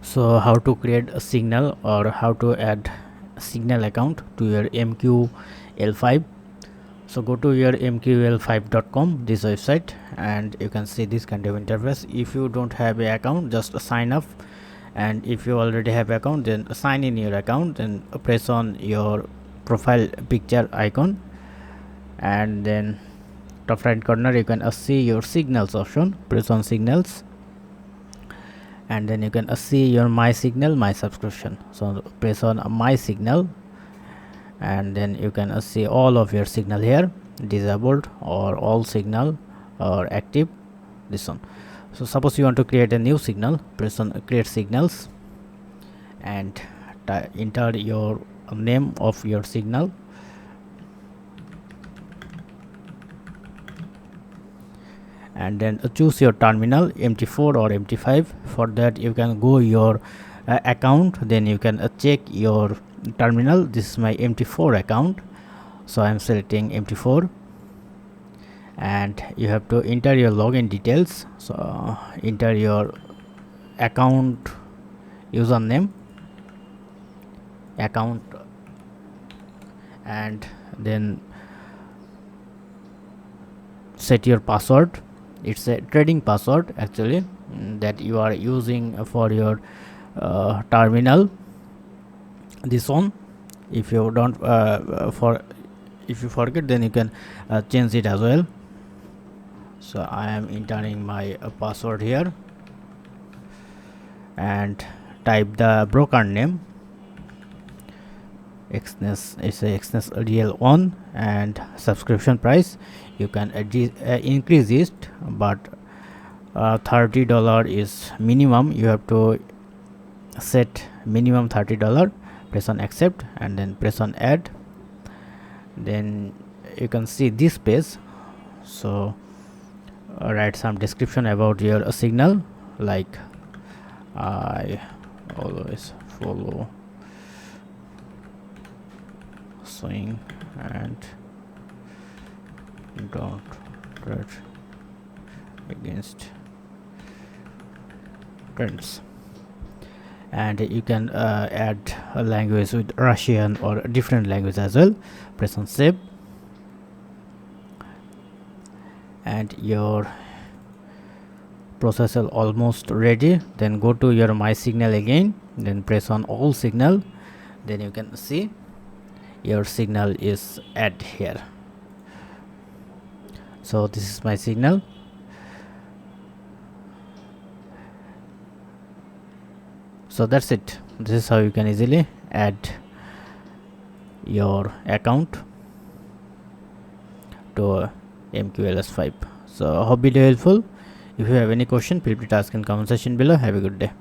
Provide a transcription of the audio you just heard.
So how to create a signal or how to add a signal account to your MQL5. So go to your mql5.com, this website, and you can see this kind of interface. If you don't have an account, just sign up, and if you already have account, then sign in your account and press on your profile picture icon, and then top right corner you can see your signals option. Press on signals, and then you can see your my signal, my subscription. So press on my signal, and then you can see all of your signal here, disabled or all signal or active, this one. So suppose you want to create a new signal, press on create signals and enter your name of your signal, and then choose your terminal, MT4 or MT5. For that you can go your account, then you can check your terminal. This is my MT4 account, so I am selecting MT4, and you have to enter your login details. So enter your account username, account, and then set your password. It's a trading password actually that you are using for your terminal, this one. If you don't if you forget, then you can change it as well. So I am entering my password here and type the broker name. Exness is a Exness real on, and subscription price you can increase it, but $30 is minimum. You have to set minimum $30. Press on accept and then press on add. Then you can see this page. So write some description about your signal, like I always follow swing and don't trade against trends. And you can add a language with Russian or a different language as well. Press on save, and your process is almost ready. Then go to your my signal again, then press on all signal. Then you can see your signal is add here. So this is my signal. So that's it. This is how you can easily add your account to MQLS5. So hope video helpful. If you have any question, please ask in comment section below. Have a good day.